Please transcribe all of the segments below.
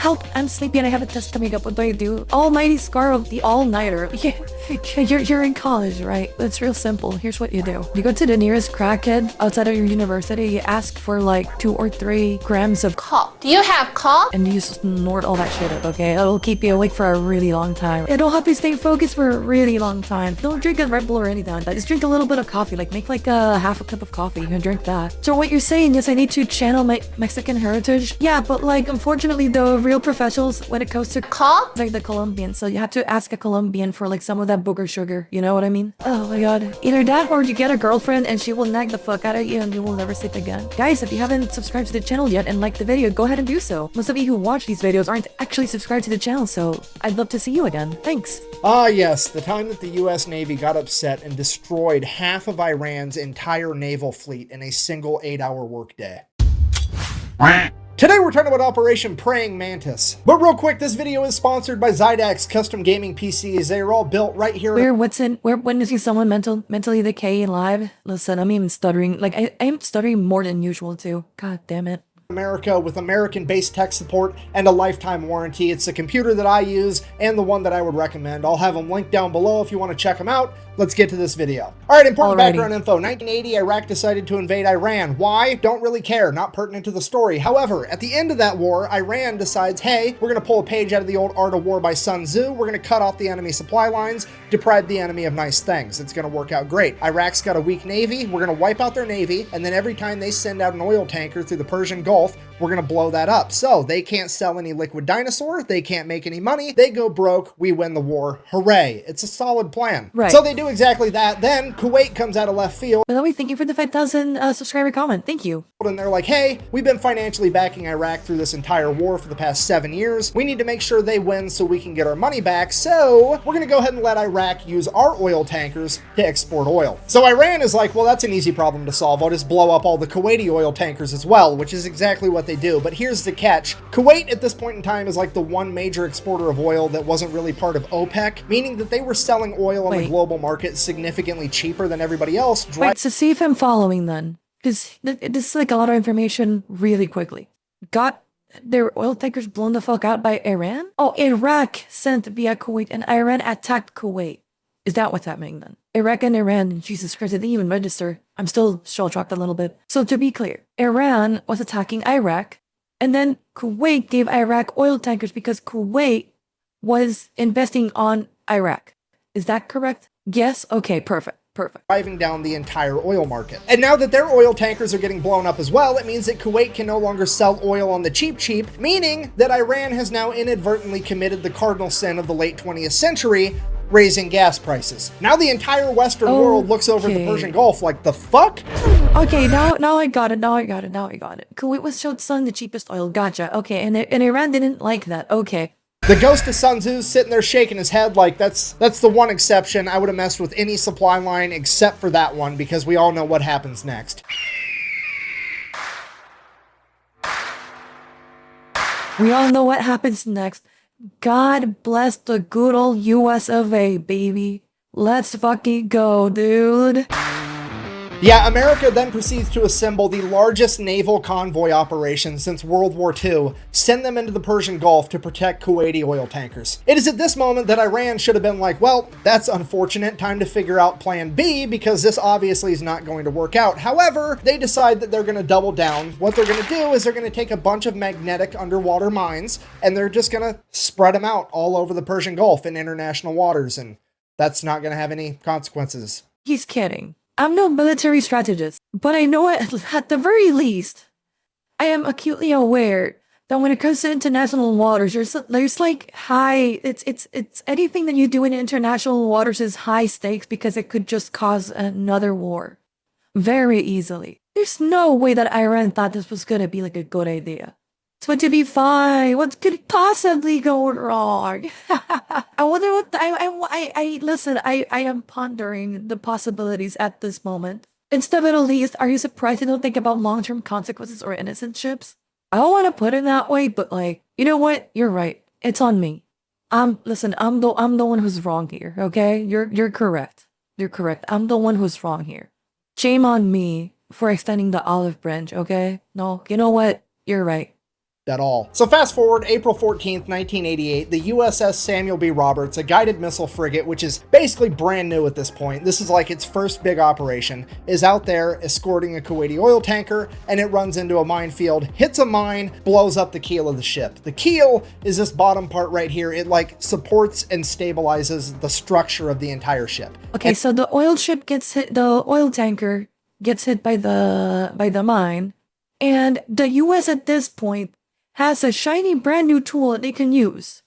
help, I'm sleepy and I have a test coming up. What do I do? Almighty Scar, the all-nighter. Yeah, you're in college, right? It's real simple. Here's what you do. You go to the nearest crackhead outside of your university, you ask for like 2 or 3 grams of Cough. Do you have cough? and you snort all that shit up, okay? It'll keep you awake for a really long time. It'll help you stay focused for a really long time. Don't drink a Red Bull or anything like that. Just drink a little bit of coffee. Like, make like a half a cup of coffee and drink that. So what you're saying is I need to channel my Mexican heritage? Yeah, but like, unfortunately, the real professionals when it comes to Cough? like the Colombian, so you have to ask a Colombian for like some of that booger sugar, you know what I mean? Oh my god. Either that or you get a girlfriend and she will nag the fuck out of you and you will never sleep again. Guys, if you haven't subscribed to the channel yet and liked the video, go ahead and do so. Most of you who watch these videos aren't actually subscribed to the channel, so I'd love to see you again. Thanks. Ah yes, the time that the US Navy got upset and destroyed half of Iran's entire naval fleet in a single 8-hour workday. Today we're talking about Operation Praying Mantis. But real quick, this video is sponsored by Zydax Custom Gaming PCs. They are all built right here. We're witnessing someone mentally decaying live. Listen, I'm even stuttering. Like, I'm stuttering more than usual too. God damn it. America with American-based tech support and a lifetime warranty. It's the computer that I use and the one that I would recommend. I'll have them linked down below if you want to check them out. Let's get to this video. All right, important background info. 1980, Iraq decided to invade Iran. Why? Don't really care. Not pertinent to the story. However, at the end of that war, Iran decides, hey, we're going to pull a page out of the old Art of War by Sun Tzu. We're going to cut off the enemy supply lines, deprive the enemy of nice things. It's going to work out great. Iraq's got a weak navy. We're going to wipe out their navy, and then every time they send out an oil tanker through the Persian Gulf, we're going to blow that up. So they can't sell any liquid dinosaur. They can't make any money. They go broke. We win the war. Hooray. It's a solid plan. Right. So they do exactly that. Then Kuwait comes out of left field. By the way, thank you for the 5,000 subscriber comment. Thank you. And they're like, hey, we've been financially backing Iraq through this entire war for the past 7 years. We need to make sure they win so we can get our money back. So we're going to go ahead and let Iraq use our oil tankers to export oil. So Iran is like, well, that's an easy problem to solve. I'll just blow up all the Kuwaiti oil tankers as well, which is exactly what they do. But here's the catch. Kuwait at this point in time is like the one major exporter of oil that wasn't really part of OPEC, meaning that they were selling oil on the global market significantly cheaper than everybody else. Wait, so see if I'm following then. Because this is like a lot of information really quickly. Got their oil tankers blown the fuck out by Iran? Oh, Iraq sent via Kuwait and Iran attacked Kuwait. Is that what's happening then? Iraq and Iran, Jesus Christ, I didn't even register. I'm still shell-shocked a little bit. So to be clear, Iran was attacking Iraq, and then Kuwait gave Iraq oil tankers because Kuwait was investing on Iraq. Is that correct? Yes? Okay, perfect. Driving down the entire oil market. And now that their oil tankers are getting blown up as well, it means that Kuwait can no longer sell oil on the cheap, meaning that Iran has now inadvertently committed the cardinal sin of the late 20th century, raising gas prices. Now the entire Western world looks over the Persian Gulf like, the fuck? Okay, now I got it. Kuwait was showed selling the cheapest oil. Gotcha. Okay, and Iran didn't like that. Okay. The ghost of Sun Tzu's sitting there shaking his head like, that's the one exception. I would have messed with any supply line except for that one, because we all know what happens next. We all know what happens next. God bless the good old US of A, baby. Let's fucking go, dude. Yeah, America then proceeds to assemble the largest naval convoy operation since World War II, send them into the Persian Gulf to protect Kuwaiti oil tankers. It is at this moment that Iran should have been like, well, that's unfortunate, time to figure out plan B, because this obviously is not going to work out. However, they decide that they're going to double down. What they're going to do is they're going to take a bunch of magnetic underwater mines, and they're just going to spread them out all over the Persian Gulf in international waters, and that's not going to have any consequences. He's kidding. I'm no military strategist, but I know at the very least, I am acutely aware that when it comes to international waters, there's like high, it's anything that you do in international waters is high stakes because it could just cause another war very easily. There's no way that Iran thought this was gonna be like a good idea. So to be fine, what could possibly go wrong? I wonder what listen, I am pondering the possibilities at this moment. Instead of at least, are you surprised you don't think about long-term consequences or innocent ships? I don't want to put it that way, but like, you know what? You're right. It's on me. Listen, I'm the one who's wrong here, okay? You're correct. You're correct. I'm the one who's wrong here. Shame on me for extending the olive branch, okay? No, you know what? You're right. at all. So fast forward, April 14th, 1988, the USS Samuel B. Roberts, a guided missile frigate, which is basically brand new at this point, this is like its first big operation, is out there escorting a Kuwaiti oil tanker, and it runs into a minefield, hits a mine, blows up the keel of the ship. The keel is this bottom part right here. It like supports and stabilizes the structure of the entire ship. Okay, so the oil ship gets hit, the oil tanker gets hit by the mine, and the US at this point has a shiny brand new tool that they can use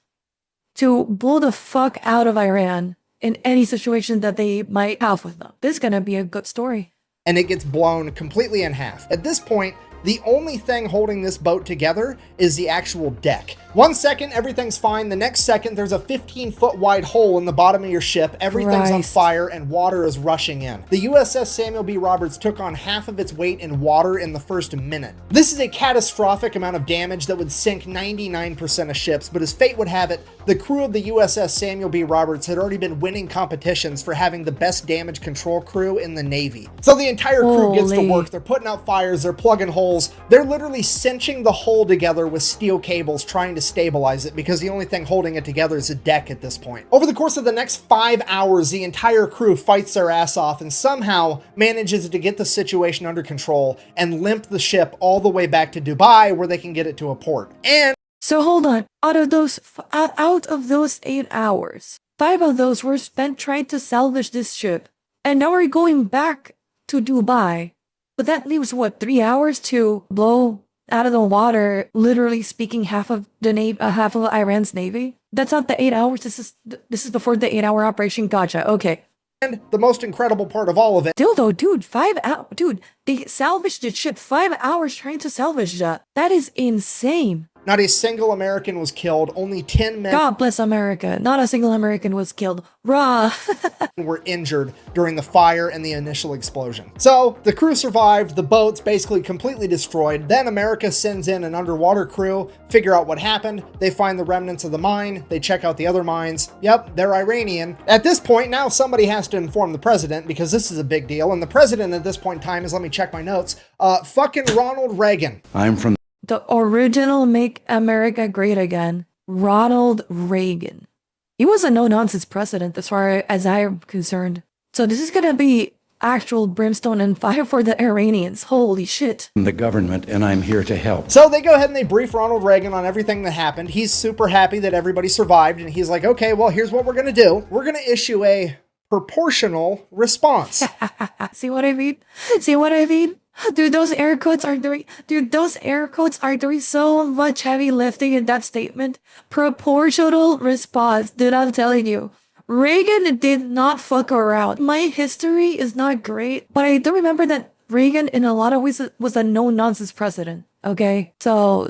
to blow the fuck out of Iran in any situation that they might have with them. This is gonna be a good story. And it gets blown completely in half. At this point, the only thing holding this boat together is the actual deck. 1 second, everything's fine. The next second, there's a 15-foot wide hole in the bottom of your ship. Everything's on fire and water is rushing in. The USS Samuel B. Roberts took on half of its weight in water in the first minute. This is a catastrophic amount of damage that would sink 99% of ships, but as fate would have it, the crew of the USS Samuel B. Roberts had already been winning competitions for having the best damage control crew in the Navy. So the entire crew gets to work. They're putting out fires, they're plugging holes, they're literally cinching the hull together with steel cables trying to stabilize it because the only thing holding it together is a deck at this point. Over the course of the next 5 hours, the entire crew fights their ass off and somehow manages to get the situation under control and limp the ship all the way back to Dubai where they can get it to a port. And so hold on, out of those 8 hours, 5 of those were spent trying to salvage this ship, and now we're going back to Dubai. But that leaves what, 3 hours to blow out of the water, literally speaking, half of Iran's navy? That's not the 8 hours. This is before the 8-hour operation. Gotcha. Okay. And the most incredible part of all of it. Still though, dude, 5 hours. Dude, they salvaged the ship. 5 hours trying to salvage that. That is insane. Not a single American was killed. Only 10 men. God bless America. Not a single American was killed. Rah. Were injured during the fire and the initial explosion. So the crew survived. The boat's basically completely destroyed. Then America sends in an underwater crew, figure out what happened. They find the remnants of the mine. They check out the other mines. Yep, they're Iranian. At this point, now somebody has to inform the president because this is a big deal. And the president at this point in time is, let me check my notes, fucking Ronald Reagan. I'm from the original Make America Great Again, Ronald Reagan. He was a no-nonsense president as far as I'm concerned. So this is gonna be actual brimstone and fire for the Iranians. Holy shit. the government, and I'm here to help. So they go ahead and they brief Ronald Reagan on everything that happened. He's super happy that everybody survived, and he's like, okay, well, here's what we're gonna do. We're gonna issue a proportional response. See what I mean? See what I mean? Dude, those air quotes are doing so much heavy lifting in that statement. Proportional response, dude, I'm telling you. Reagan did not fuck around. My history is not great, but I do remember that Reagan in a lot of ways was a no-nonsense president. Okay, so,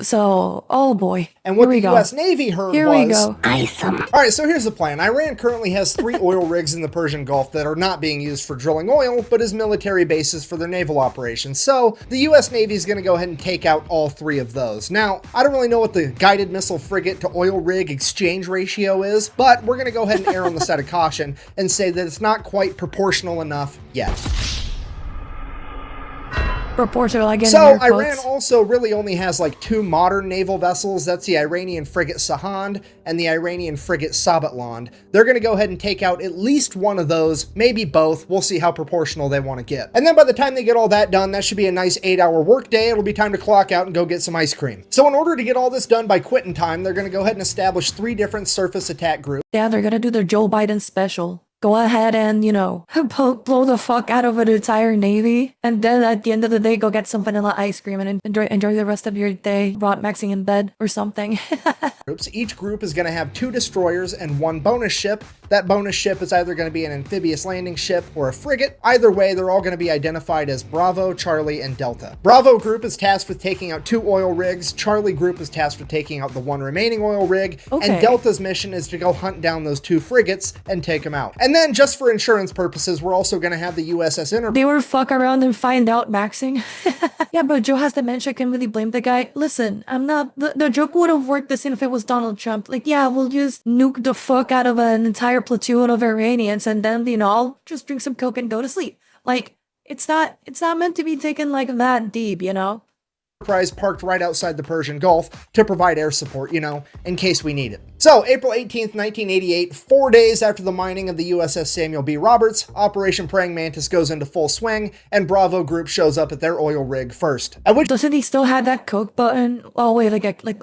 oh boy. And what the U.S. Navy heard Here was... we go. All right, so here's the plan. Iran currently has 3 oil rigs in the Persian Gulf that are not being used for drilling oil, but as military bases for their naval operations. So the U.S. Navy is going to go ahead and take out all 3 of those. Now, I don't really know what the guided missile frigate to oil rig exchange ratio is, but we're going to go ahead and err on the side of caution and say that it's not quite proportional enough yet. Proportional again. So Iran also really only has like 2 modern naval vessels. That's the Iranian frigate Sahand and the Iranian frigate Sabatland. They're going to go ahead and take out at least one of those, maybe both. We'll see how proportional they want to get. And then by the time they get all that done, that should be a nice 8-hour workday. It'll be time to clock out and go get some ice cream. So in order to get all this done by quitting time, they're going to go ahead and establish 3 different surface attack groups. Yeah, they're going to do their Joe Biden special. Go ahead and, you know, blow the fuck out of an entire navy. And then at the end of the day, go get some vanilla ice cream and enjoy the rest of your day, rot maxing in bed or something. Each group is going to have 2 destroyers and 1 bonus ship. That bonus ship is either going to be an amphibious landing ship or a frigate. Either way, they're all going to be identified as Bravo, Charlie, and Delta. Bravo group is tasked with taking out 2 oil rigs. Charlie group is tasked with taking out the 1 remaining oil rig. Okay. And Delta's mission is to go hunt down those 2 frigates and take them out. And then just for insurance purposes, we're also going to have the USS Enterprise. They were fuck around and find out maxing. Yeah, but Joe has dementia. Can really blame the guy. Listen, I'm not... The joke would have worked the same if it was Donald Trump. Like, yeah, we'll just nuke the fuck out of an entire platoon of Iranians and then, you know, I'll just drink some Coke and go to sleep. Like, it's not meant to be taken like that deep, you know? Enterprise parked right outside the Persian Gulf to provide air support, you know, in case we need it. So, April 18th, 1988, 4 days after the mining of the USS Samuel B. Roberts, Operation Praying Mantis goes into full swing, and Bravo Group shows up at their oil rig first. At which Doesn't he still have that Coke button? Oh wait,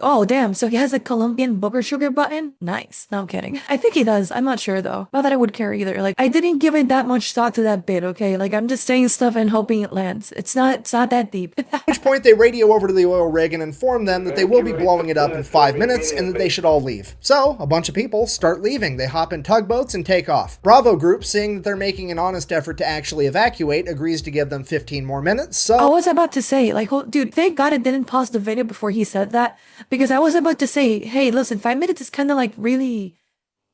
oh damn, so he has a Colombian booger sugar button? Nice. No, I'm kidding. I think he does. I'm not sure though. Not that I would care either. Like, I didn't give it that much thought to that bit, okay? Like, I'm just saying stuff and hoping it lands. It's not that deep. At which point they radio over to the oil rig and inform them that they will be blowing it up in 5 minutes and that they should all leave. So, a bunch of people start leaving. They hop in tugboats and take off. Bravo Group, seeing that they're making an honest effort to actually evacuate, agrees to give them 15 more minutes, so... I was about to say, like, dude, thank God I didn't pause the video before he said that, because I was about to say, hey, listen, 5 minutes is kind of like really...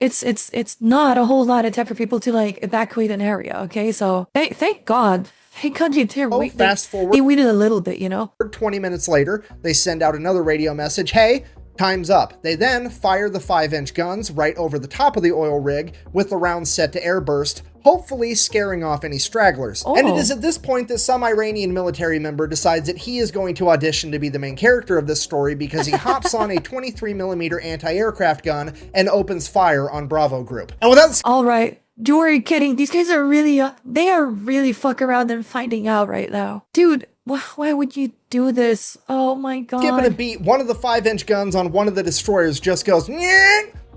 It's not a whole lot of time for people to, like, evacuate an area, okay? So, thank God. Thank God you did. Fast forward. They waited a little bit, you know? 20 minutes later, they send out another radio message, hey, time's up. They then fire the 5-inch guns right over the top of the oil rig with the rounds set to airburst, hopefully scaring off any stragglers. And it is at this point that some Iranian military member decides that he is going to audition to be the main character of this story because he hops on a 23mm anti-aircraft gun and opens fire on Bravo Group. And without... All right. You are kidding. These guys are really, they are really fuck around and finding out right now. Dude, why would you do this? Oh my God. Skipping a beat, one of the 5-inch guns on one of the destroyers just goes,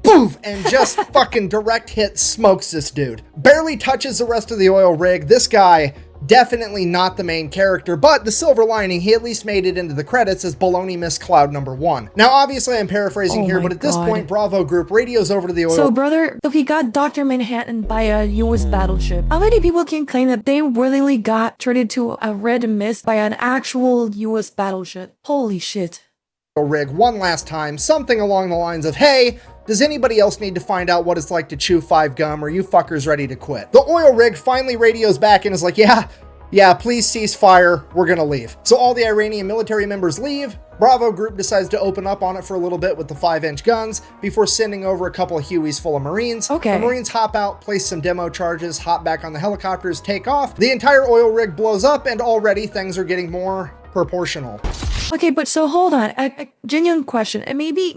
poof, and just fucking direct hit smokes this dude. Barely touches the rest of the oil rig. This guy, definitely not the main character, but the silver lining, he at least made it into the credits as Baloney Miss Cloud #1. Now, obviously, I'm paraphrasing here, but at this point, Bravo Group radios over to the oil... So, brother, he got Dr. Manhattan by a US battleship. How many people can claim that they willingly got turned into a red mist by an actual US battleship? Holy shit. Rig one last time, something along the lines of, hey, does anybody else need to find out what it's like to chew 5 gum, or are you fuckers ready to quit? The oil rig finally radios back and is like, yeah, please cease fire, we're gonna leave. So all the Iranian military members leave. Bravo Group decides to open up on it for a little bit with the 5-inch guns before sending over a couple of Hueys full of Marines. Okay. The Marines hop out, place some demo charges, hop back on the helicopters, take off. The entire oil rig blows up, and already things are getting more proportional. Okay, but so hold on, a genuine question, and maybe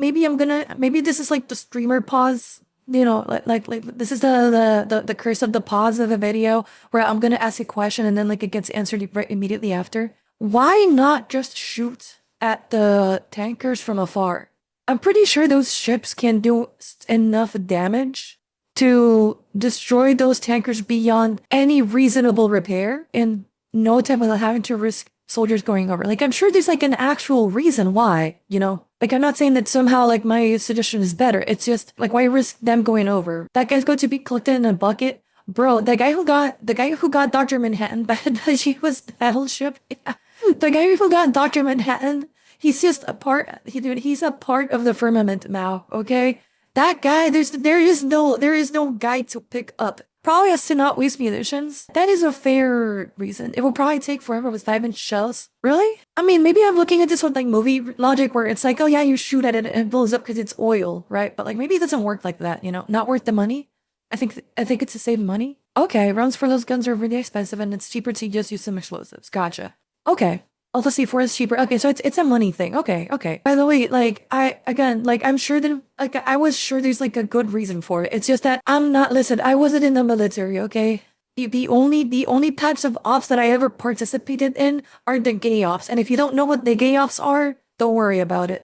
this is like the streamer pause, you know, like this is the curse of the pause of the video where I'm gonna ask a question and then like it gets answered right immediately after. Why not just shoot at the tankers from afar? I'm pretty sure those ships can do enough damage to destroy those tankers beyond any reasonable repair in no time without having to risk soldiers going over. Like, I'm sure there's like an actual reason why, you know? Like, I'm not saying that somehow like my suggestion is better. It's just like, why risk them going over? That guy's going to be collected in a bucket. Bro, the guy who got Dr. Manhattan by the US battleship. Yeah. The guy who got Dr. Manhattan, he's just a part, he's a part of the firmament now, okay? That guy, there is no guy to pick up. Probably has to not waste munitions. That is a fair reason. It will probably take forever with 5-inch shells. Really? I mean, maybe I'm looking at this with like movie logic where it's like, oh yeah, you shoot at it and it blows up because it's oil, right? But like maybe it doesn't work like that, you know? Not worth the money. I think it's to save money. Okay, rounds for those guns are really expensive and it's cheaper to just use some explosives. Gotcha. Okay. Also C4 is cheaper. Okay, so it's a money thing. Okay. By the way, like, I'm sure that, like, I was sure there's, like, a good reason for it. It's just that listen, I wasn't in the military, okay? The only types of ops that I ever participated in are the gay ops. And if you don't know what the gay ops are, don't worry about it.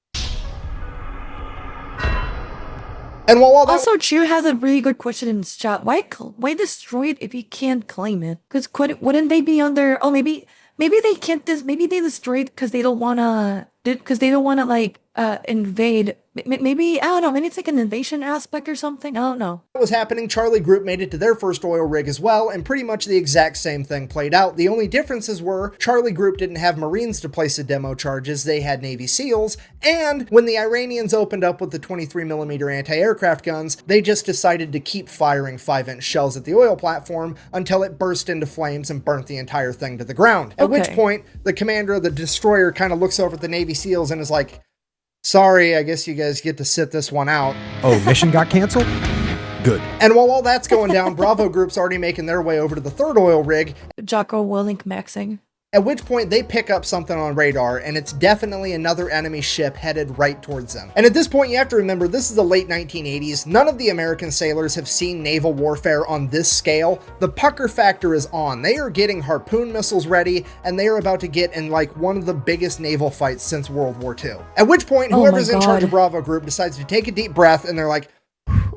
And while all that... Also, Chew has a really good question in his chat. Why destroy it if you can't claim it? Because wouldn't they be under... Oh, maybe they can't. Maybe they destroy it because they don't wanna. Like invade. Maybe I don't know. Maybe it's like an invasion aspect or something. I don't know. What was happening? Charlie Group made it to their first oil rig as well, and pretty much the exact same thing played out. The only differences were Charlie Group didn't have Marines to place the demo charges; they had Navy SEALs. And when the Iranians opened up with the 23mm anti-aircraft guns, they just decided to keep firing 5-inch shells at the oil platform until it burst into flames and burnt the entire thing to the ground. At which point, the commander of the destroyer kind of looks over at the Navy SEALs and is like, sorry, I guess you guys get to sit this one out. Oh, mission got canceled? Good. And while all that's going down, Bravo Group's already making their way over to the third oil rig. Jocko Willink maxing. At which point they pick up something on radar, and it's definitely another enemy ship headed right towards them. And at this point, you have to remember, this is the late 1980s. None of the American sailors have seen naval warfare on this scale. The pucker factor is on. They are getting harpoon missiles ready, and they are about to get in like one of the biggest naval fights since World War II. At which point, whoever's in charge of Bravo Group decides to take a deep breath, and they're like,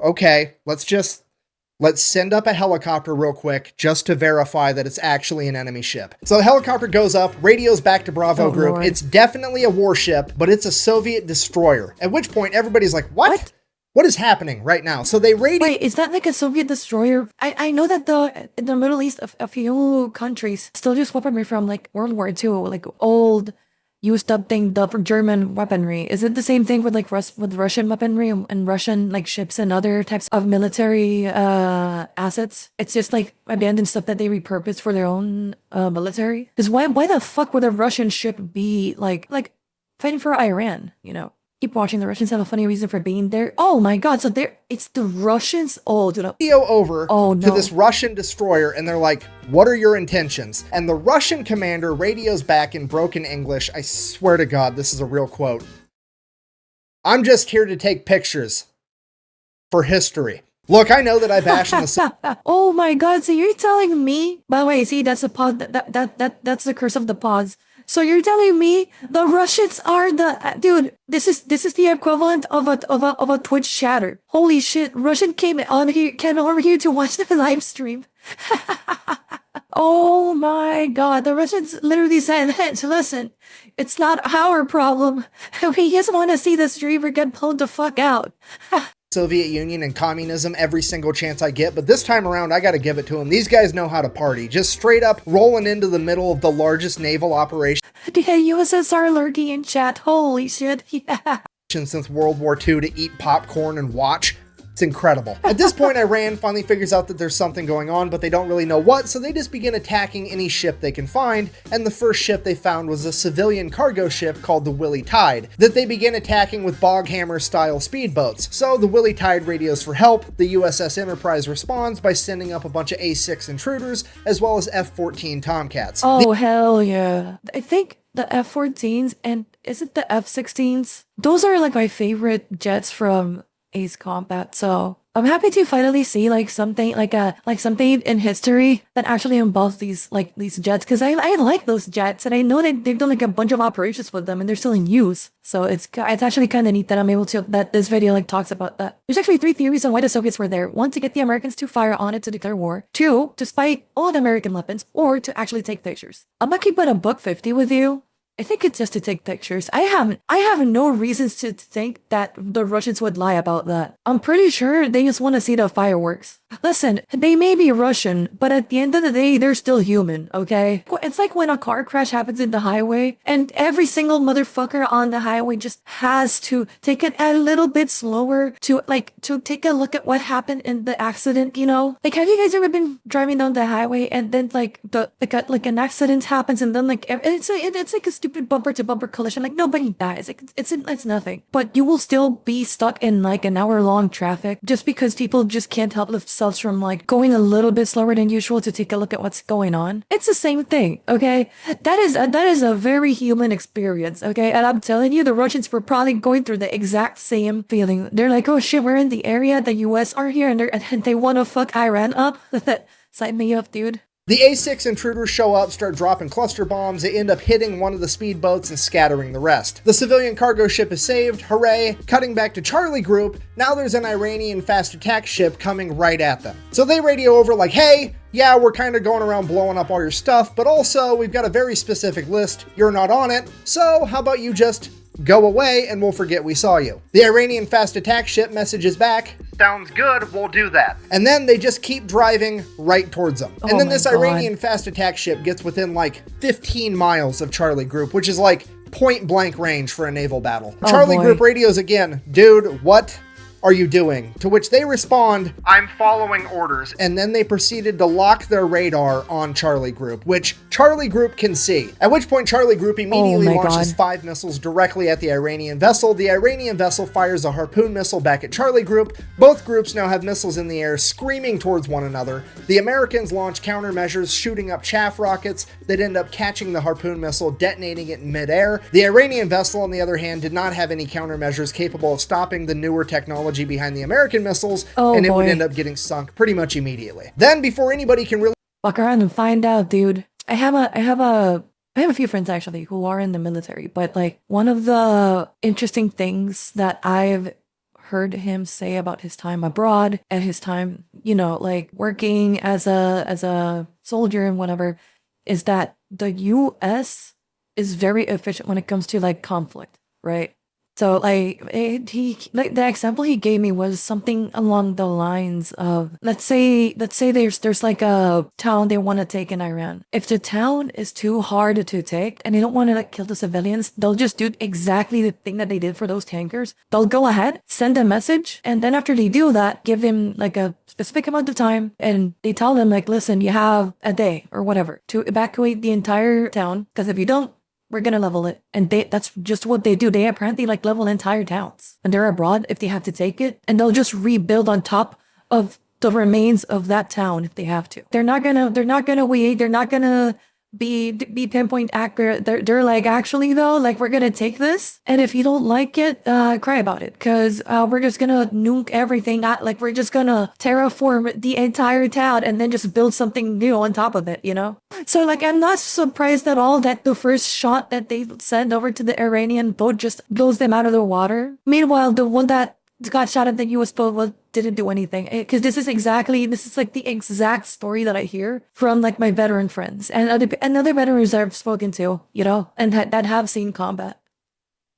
okay, let's send up a helicopter real quick just to verify that it's actually an enemy ship. So the helicopter goes up, radios back to Bravo Group. Lord. It's definitely a warship, but it's a Soviet destroyer. At which point everybody's like, what? What is happening right now? So they radio— Wait, is that like a Soviet destroyer? I know that in the Middle East, a few countries still use weaponry from like World War II, like old used up thing, the German weaponry. Is it the same thing with like with Russian weaponry and Russian like ships and other types of military assets? It's just like abandoned stuff that they repurpose for their own military. Because why the fuck would a Russian ship be like fighting for Iran? You know, keep watching. The Russians have a funny reason for being there. Oh my god! So it's the Russians. Oh, dude. Over to this Russian destroyer, and they're like, what are your intentions? And the Russian commander radios back in broken English. I swear to God, this is a real quote. I'm just here to take pictures for history. Look, I know that I bash on the— Oh my god, so you're telling me— by the way, see, that's the pause, that's the curse of the pause. So you're telling me the Russians are the— dude, this is the equivalent of a Twitch chatter. Holy shit, Russian came over here to watch the live stream. Oh my god, the Russians literally said, hey, listen, it's not our problem. We just want to see the streamer get pulled the fuck out. Soviet Union and communism every single chance I get, but this time around I gotta give it to them. These guys know how to party. Just straight up rolling into the middle of the largest naval operation The USSR lurking in chat, holy shit. since World War II to eat popcorn and watch. It's incredible. At this point, Iran finally figures out that there's something going on, but they don't really know what, so they just begin attacking any ship they can find, and the first ship they found was a civilian cargo ship called the Willie Tide, that they begin attacking with Boghammer-style speedboats. So the Willie Tide radios for help, the USS Enterprise responds by sending up a bunch of A6 intruders, as well as F-14 Tomcats. Oh, hell yeah. I think the F-14s, and is it the F-16s? Those are like my favorite jets from Ace Combat, so I'm happy to finally see like something something in history that actually involves these jets, because I like those jets, and I know that they've done like a bunch of operations with them and they're still in use. So it's actually kind of neat that I'm able to, that this video like talks about that. There's actually 3 theories on why the Soviets were there. 1, to get the Americans to fire on it to declare war. 2, to spy all the American weapons, or to actually take pictures. I'm gonna keep it $1.50 with you. I think it's just to take pictures. I have no reasons to think that the Russians would lie about that. I'm pretty sure they just want to see the fireworks. Listen, they may be Russian, but at the end of the day, they're still human, okay? It's like when a car crash happens in the highway, and every single motherfucker on the highway just has to take it a little bit slower to take a look at what happened in the accident, you know? Like, have you guys ever been driving down the highway and then like an accident happens, and then like it's like a stupid bumper to bumper collision, like nobody dies, like it's nothing, but you will still be stuck in like an hour-long traffic just because people just can't help themselves from like going a little bit slower than usual to take a look at what's going on. It's the same thing, okay? That is a very human experience, okay? And I'm telling you, the Russians were probably going through the exact same feeling. They're like, oh shit, we're in the area, the US are here, and they want to fuck Iran up. Sign me up, dude. The A6 intruders show up, start dropping cluster bombs. They end up hitting one of the speedboats and scattering the rest. The civilian cargo ship is saved, hooray. Cutting back to Charlie Group, now there's an Iranian fast attack ship coming right at them. So they radio over like, hey, yeah, we're kind of going around blowing up all your stuff, but also we've got a very specific list. You're not on it, so how about you just go away and we'll forget we saw you. The Iranian fast attack ship messages back, sounds good, we'll do that. And then they just keep driving right towards them. And then this Iranian fast attack ship gets within like 15 miles of Charlie Group, which is like point blank range for a naval battle. Charlie Group radios again, dude, what are you doing? To which they respond, I'm following orders. And then they proceeded to lock their radar on Charlie Group, which Charlie Group can see. At which point Charlie Group immediately launches 5 missiles directly at the Iranian vessel. The Iranian vessel fires a harpoon missile back at Charlie Group. Both groups now have missiles in the air screaming towards one another. The Americans launch countermeasures, shooting up chaff rockets that end up catching the harpoon missile, detonating it in midair. The Iranian vessel, on the other hand, did not have any countermeasures capable of stopping the newer technology behind the American missiles, and it would end up getting sunk pretty much immediately. Then, before anybody can really fuck around and find out, dude. I have a few friends actually who are in the military, but like one of the interesting things that I've heard him say about his time abroad and his time, you know, like working as a soldier and whatever, is that the US is very efficient when it comes to like conflict, right? So like the example he gave me was something along the lines of, let's say there's like a town they want to take in Iran. If the town is too hard to take and they don't want to like kill the civilians, they'll just do exactly the thing that they did for those tankers. They'll go ahead, send a message, and then after they do that, give him like a specific amount of time, and they tell them like, listen, you have a day or whatever to evacuate the entire town, because if you don't, we're gonna level it. And that's just what they do. They apparently like level entire towns. And they're abroad if they have to take it. And they'll just rebuild on top of the remains of that town if they have to. They're not gonna wait. They're not gonna be pinpoint accurate. They're like, actually though, like we're gonna take this. And if you don't like it, cry about it. Cause we're just gonna nuke everything. Like we're just gonna terraform the entire town and then just build something new on top of it, you know? So like, I'm not surprised at all that the first shot that they send over to the Iranian boat just blows them out of the water. Meanwhile, the one that got shot at the US boat didn't do anything. Because this is like the exact story that I hear from like my veteran friends and other veterans I've spoken to, you know, and that have seen combat.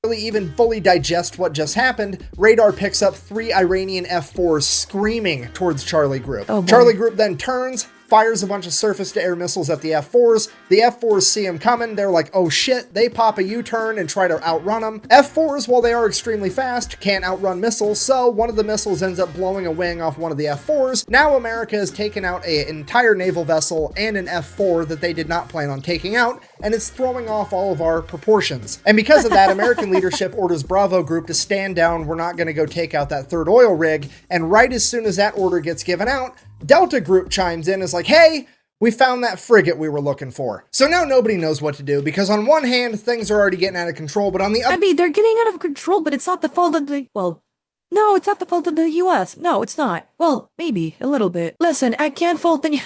Really even fully digest what just happened, radar picks up 3 Iranian F-4s screaming towards Charlie Group. Charlie Group then turns, fires a bunch of surface-to-air missiles at the F-4s. The F-4s see him coming. They're like, oh shit. They pop a U-turn and try to outrun him. F-4s, while they are extremely fast, can't outrun missiles, so one of the missiles ends up blowing a wing off one of the F-4s. Now America has taken out an entire naval vessel and an F-4 that they did not plan on taking out, and it's throwing off all of our proportions. And because of that, American leadership orders Bravo Group to stand down. We're not going to go take out that 3rd oil rig. And right as soon as that order gets given out, Delta Group chimes in, is like, hey, we found that frigate we were looking for. So now nobody knows what to do, because on one hand, things are already getting out of control, but on the other... I mean, they're getting out of control, but it's not the fault of the... Well, no, it's not the fault of the US. No, it's not. Well, maybe, a little bit. Listen, I can't fault the...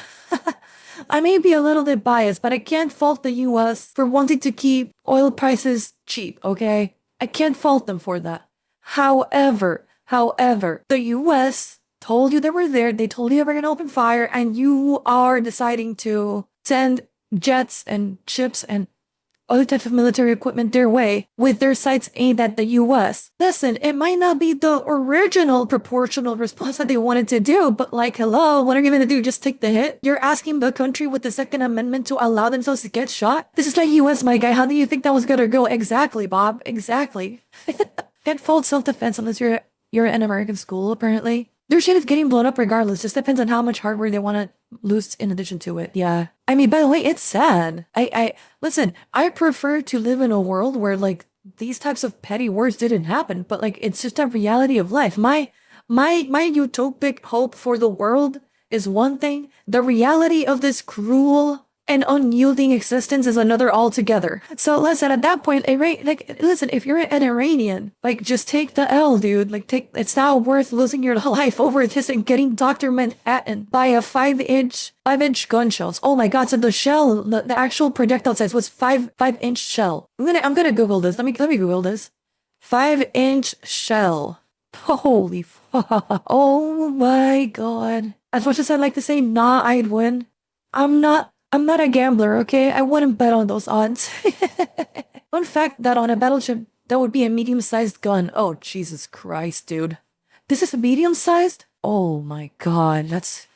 I may be a little bit biased, but I can't fault the US for wanting to keep oil prices cheap, okay? I can't fault them for that. However, the US... told you they were there, they told you they were gonna open fire, and you are deciding to send jets and ships and other types of military equipment their way with their sights aimed at the US. Listen, it might not be the original proportional response that they wanted to do, but like, hello, what are you gonna do? Just take the hit? You're asking the country with the Second Amendment to allow themselves to get shot? This is like US, my guy. How do you think that was gonna go? Exactly, Bob. Exactly. Can't fault self-defense unless you're in American school, apparently. Their shit is getting blown up regardless. Just depends on how much hardware they want to lose in addition to it. Yeah. I mean, by the way, it's sad. Listen, I prefer to live in a world where like these types of petty wars didn't happen, but like it's just a reality of life. My utopic hope for the world is one thing. The reality of this cruel and unyielding existence is another altogether. So listen, at that point, listen, if you're an Iranian, like just take the L, dude. Like it's not worth losing your life over this and getting Dr. Manhattan by a 5-inch gun shells. Oh my god, so the shell, the actual projectile size was 5-inch shell. I'm gonna Google this. Let me Google this. 5-inch shell. Holy fuck. Oh my god. As much as I'd like to say, nah, I'd win. I'm not a gambler, okay? I wouldn't bet on those odds. Fun fact that on a battleship, that would be a medium-sized gun. Oh, Jesus Christ, dude. This is a medium-sized? Oh my god, that's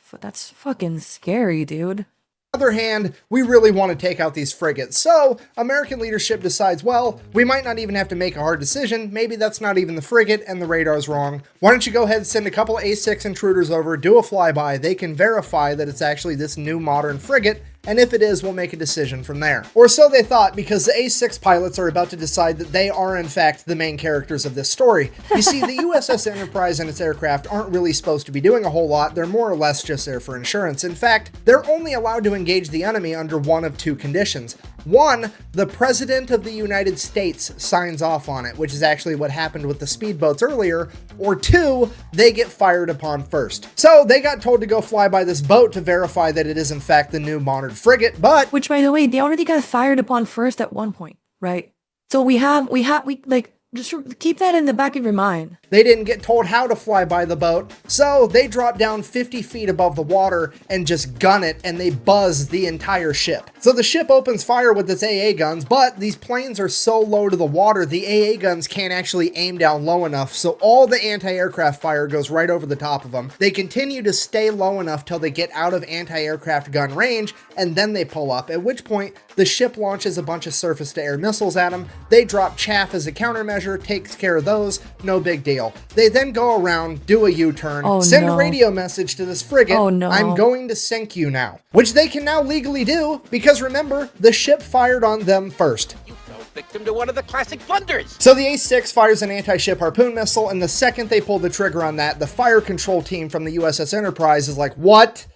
fucking scary, dude. other hand, we really want to take out these frigates. So American leadership decides, well, we might not even have to make a hard decision. Maybe that's not even the frigate and the radar's wrong. Why don't you go ahead and send a couple A6 intruders over, do a flyby. They can verify that it's actually this new modern frigate. And if it is, we'll make a decision from there. Or so they thought, because the A6 pilots are about to decide that they are in fact the main characters of this story. You see, the USS Enterprise and its aircraft aren't really supposed to be doing a whole lot. They're more or less just there for insurance. In fact, they're only allowed to engage the enemy under one of two conditions. One, the President of the United States signs off on it, which is actually what happened with the speedboats earlier. Or two, they get fired upon first. So they got told to go fly by this boat to verify that it is in fact the new modern frigate, but... Which, by the way, they already got fired upon first at one point, right? So we like, just keep that in the back of your mind. They didn't get told how to fly by the boat, so they drop down 50 feet above the water and just gun it, and they buzz the entire ship. So the ship opens fire with its AA guns, but these planes are so low to the water, the AA guns can't actually aim down low enough, so all the anti-aircraft fire goes right over the top of them. They continue to stay low enough till they get out of anti-aircraft gun range, and then they pull up, at which point the ship launches a bunch of surface-to-air missiles at them. They drop chaff as a countermeasure, takes care of those, no big deal. They then go around, do a U-turn, send a radio message to this frigate, I'm going to sink you now. Which they can now legally do, because remember, the ship fired on them first. You fell victim to one of the classic blunders. So the A6 fires an anti-ship harpoon missile, and the second they pull the trigger on that, the fire control team from the USS Enterprise is like, what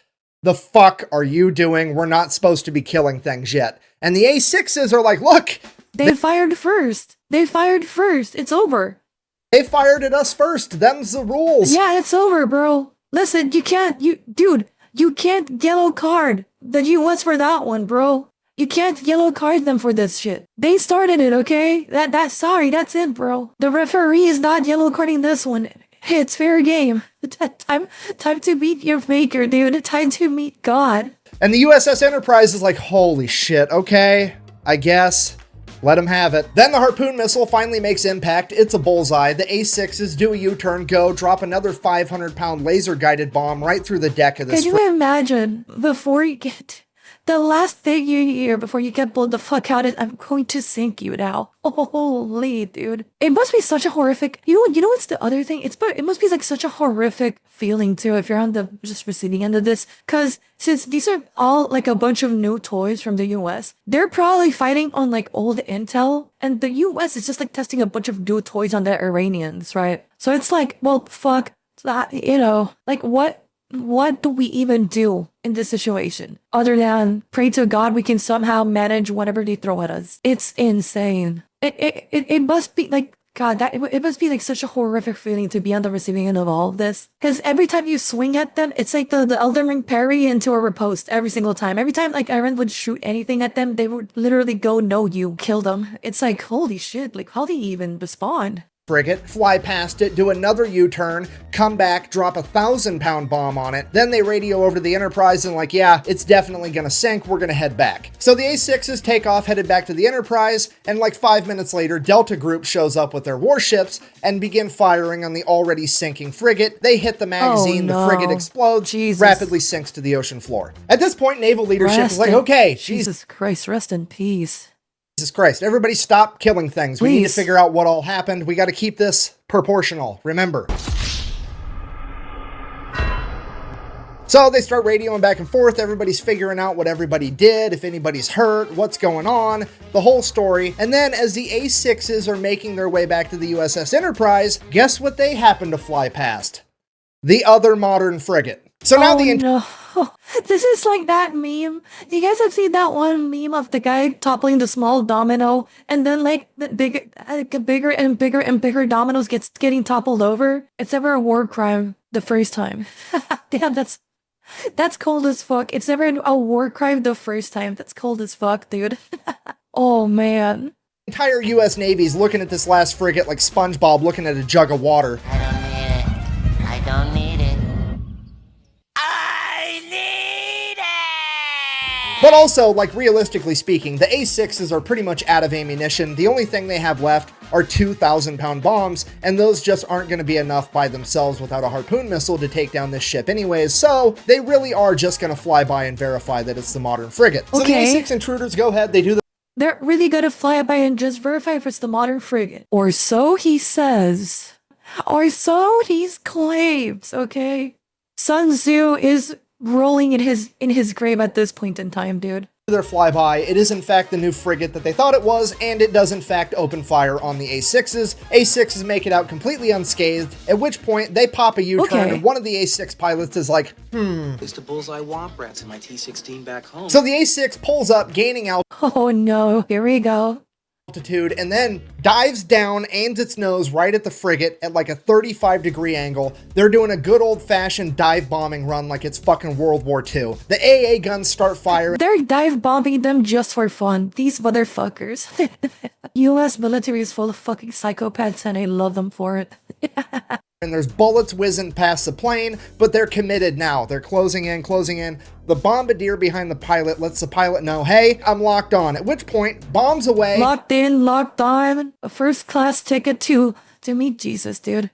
the fuck are you doing? We're not supposed to be killing things yet. And the A6s are like, look, they fired first. They fired first. It's over. They fired at us first. Them's the rules. Yeah, it's over, bro. Listen, you can't yellow card the US for that one, bro. You can't yellow card them for this shit. They started it, okay? Sorry, that's it, bro. The referee is not yellow carding this one. It's fair game. Time to meet your maker, dude. Time to meet God. And the USS Enterprise is like, holy shit, okay, I guess. Let him have it. Then the harpoon missile finally makes impact. It's a bullseye. The A6s do a U-turn, go, drop another 500-pound laser-guided bomb right through the deck of this. Can you imagine, before you get... The last thing you hear before you get blown the fuck out is, I'm going to sink you now. Holy dude. It must be such a horrific... You know what's the other thing? It must be like such a horrific feeling too if you're on the just receiving end of this. Because since these are all like a bunch of new toys from the US, they're probably fighting on like old intel. And the US is just like testing a bunch of new toys on the Iranians, right? So it's like, well, fuck that, you know, like what do we even do in this situation other than pray to God we can somehow manage whatever they throw at us? It's insane. It must be like, God, it must be like such a horrific feeling to be on the receiving end of all of this. Because every time you swing at them, it's like the Elden Ring parry into a riposte every single time. Every time like Aaron would shoot anything at them, they would literally go, no, you kill them. It's like, holy shit, like how do you even respond? Frigate, fly past it, do another U-turn, come back, drop a 1,000-pound bomb on it. Then they radio over to the Enterprise and like, yeah, it's definitely gonna sink, we're gonna head back. So the A6s take off, headed back to the Enterprise, and like 5 minutes later, Delta Group shows up with their warships and begin firing on the already sinking frigate. They hit the magazine, the frigate explodes, rapidly sinks to the ocean floor. At this point, naval leadership is like, okay, Jesus Christ, rest in peace. Jesus Christ, everybody stop killing things. We need to figure out what all happened. We got to keep this proportional, remember. So they start radioing back and forth. Everybody's figuring out what everybody did, if anybody's hurt, what's going on, the whole story. And then as the A6s are making their way back to the USS Enterprise, guess what they happen to fly past? The other modern frigate. So now this is like that meme. You guys have seen that one meme of the guy toppling the small domino, and then like the bigger and bigger and bigger dominoes getting toppled over? It's never a war crime the first time. Damn, that's cold as fuck. It's never a war crime the first time. That's cold as fuck, dude. Oh man. The entire US Navy's looking at this last frigate like SpongeBob looking at a jug of water. I don't need it. But also, like, realistically speaking, the A6s are pretty much out of ammunition. The only thing they have left are 2,000-pound bombs, and those just aren't going to be enough by themselves without a harpoon missile to take down this ship anyways, so they really are just going to fly by and verify that it's the modern frigate. So the A6 intruders go ahead, they do the They're really gonna fly by and just verify if it's the modern frigate. Or so he says. Or so he claims, okay? Sun Tzu is rolling in his grave at this point in time, dude. their flyby. It is in fact the new frigate that they thought it was, and it does in fact open fire on the A6s. A6s make it out completely unscathed, at which point they pop a U-turn, and one of the A6 pilots is like, It's the bullseye womp rats in my T-16 back home. So the A6 pulls up, gaining Oh no, here we go. altitude, and then dives down, aims its nose right at the frigate at like a 35-degree angle. They're doing a good old-fashioned dive bombing run like it's fucking World War II. The AA guns start firing. They're dive bombing them just for fun. These motherfuckers. US military is full of fucking psychopaths and I love them for it. And there's bullets whizzing past the plane, but they're committed now. They're closing in, closing in. The bombardier behind the pilot lets the pilot know, hey, I'm locked on. At which point, bombs away. Locked in, locked on. A first class ticket to meet Jesus, dude.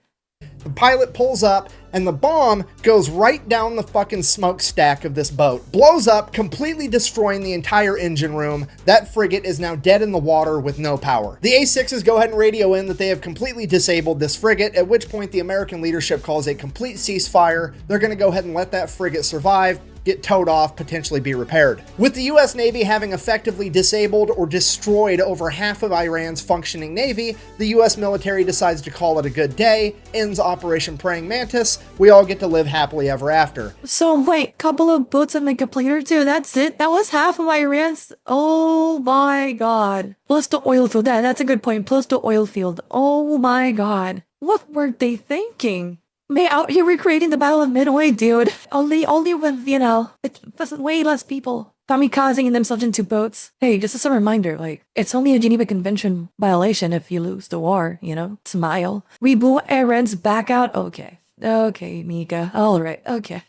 The pilot pulls up, and the bomb goes right down the fucking smokestack of this boat. Blows up, completely destroying the entire engine room. That frigate is now dead in the water with no power. The A6s go ahead and radio in that they have completely disabled this frigate, at which point the American leadership calls a complete ceasefire. They're going to go ahead and let that frigate survive, get towed off, potentially be repaired. With the US Navy having effectively disabled or destroyed over half of Iran's functioning navy, the US military decides to call it a good day, ends Operation Praying Mantis. We all get to live happily ever after. So wait, couple of boats and like a plane or two, that's it? That was half of Iran's? Oh my god. Plus the oil field, that's a good point. Plus the oil field. Oh my god. What were they thinking? May out here recreating the Battle of Midway, dude. Only with, you know, it was way less people kamikazing themselves into boats. Hey, just as a reminder, like, it's only a Geneva Convention violation if you lose the war, you know? Smile. We blew Iran's back out? Okay. Okay, Mika. Alright, okay.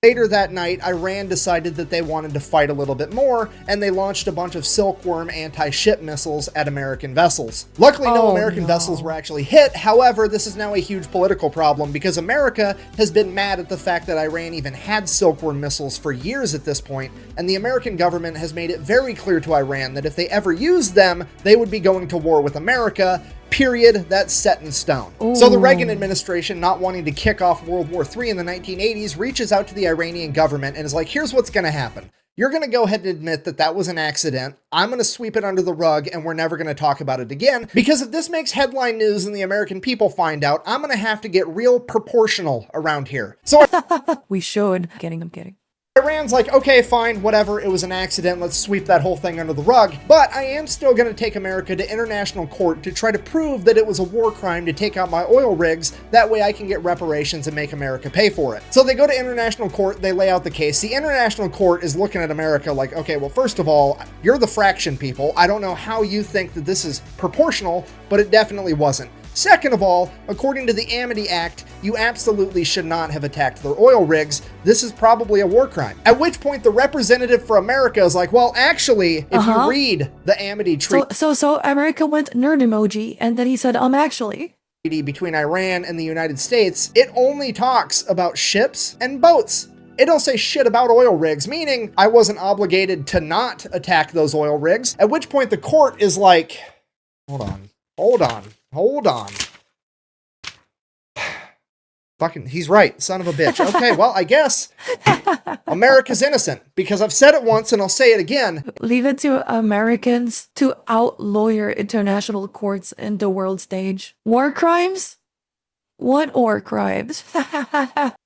Later that night, Iran decided that they wanted to fight a little bit more, and they launched a bunch of Silkworm anti-ship missiles at American vessels. Luckily, no American vessels were actually hit. However, this is now a huge political problem because America has been mad at the fact that Iran even had Silkworm missiles for years at this point, and the American government has made it very clear to Iran that if they ever used them, they would be going to war with America. Period. That's set in stone. Ooh. So the Reagan administration, not wanting to kick off World War III in the 1980s, reaches out to the Iranian government and is like, here's what's going to happen. You're going to go ahead and admit that that was an accident. I'm going to sweep it under the rug and we're never going to talk about it again. Because if this makes headline news and the American people find out, I'm going to have to get real proportional around here. So we should. I'm kidding. Iran's like, okay, fine, whatever, it was an accident, let's sweep that whole thing under the rug. But I am still going to take America to international court to try to prove that it was a war crime to take out my oil rigs. That way I can get reparations and make America pay for it. So they go to international court, they lay out the case. The international court is looking at America like, okay, well, first of all, you're the fraction people. I don't know how you think that this is proportional, but it definitely wasn't. Second of all, according to the Amity Act, you absolutely should not have attacked their oil rigs. This is probably a war crime. At which point the representative for America is like, well, actually, if you read the Amity Treaty... So America went nerd emoji, and then he said, actually... between Iran and the United States, it only talks about ships and boats. It don't say shit about oil rigs, meaning I wasn't obligated to not attack those oil rigs. At which point the court is like, hold on. Fucking, he's right, son of a bitch. Okay, well, I guess America's innocent, because I've said it once and I'll say it again. Leave it to Americans to out-lawyer international courts in the world stage. War crimes? What war crimes?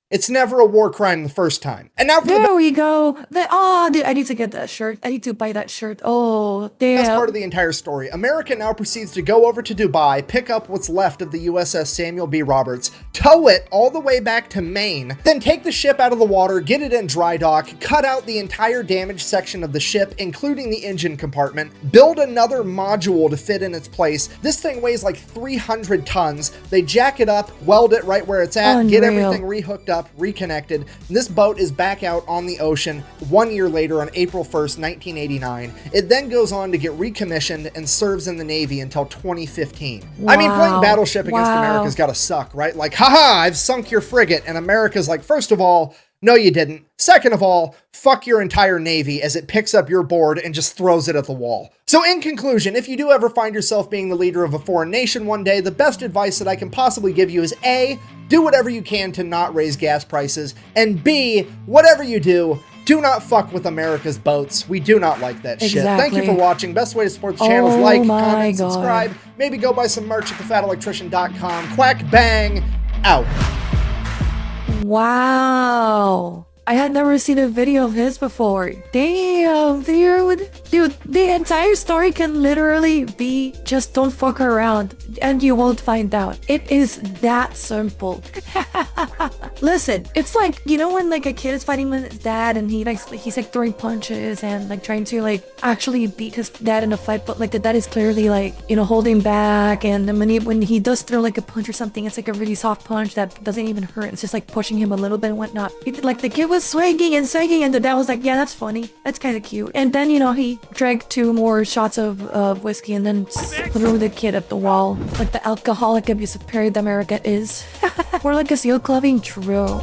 It's never a war crime the first time. And now for there we go. Dude, I need to get that shirt. I need to buy that shirt. Oh, damn. That's part of the entire story. America now proceeds to go over to Dubai, pick up what's left of the USS Samuel B. Roberts, tow it all the way back to Maine, then take the ship out of the water, get it in dry dock, cut out the entire damaged section of the ship, including the engine compartment, build another module to fit in its place. This thing weighs like 300 tons. They jack it up, weld it right where it's at, get everything rehooked up, up, reconnected. This boat is back out on the ocean 1 year later on April 1st, 1989. It then goes on to get recommissioned and serves in the Navy until 2015. Wow. I mean, playing Battleship against America's gotta suck, right? Like, haha, I've sunk your frigate. And America's like, first of all, no, you didn't. Second of all, fuck your entire Navy as it picks up your board and just throws it at the wall. So in conclusion, if you do ever find yourself being the leader of a foreign nation one day, the best advice that I can possibly give you is A, do whatever you can to not raise gas prices, and B, whatever you do not fuck with America's boats. We do not like that shit. Thank you for watching. Best way to support the channel is like, comment, subscribe. Maybe go buy some merch at thefatelectrician.com. Quack bang, out. Wow. I had never seen a video of his before. Damn, dude. Dude, the entire story can literally be just don't fuck around and you won't find out. It is that simple. Listen, it's like, you know when like a kid is fighting with his dad and he's like throwing punches and like trying to like actually beat his dad in a fight, but like the dad is clearly like, you know, holding back, and then when he does throw like a punch or something, it's like a really soft punch that doesn't even hurt. It's just like pushing him a little bit and whatnot. Like the kid was swinging and the dad was like, yeah, that's funny, that's kind of cute. And then, you know, he drank 2 more shots of whiskey and then threw the kid at the wall, like the alcoholic abusive parent America is. More like a seal clubbing true.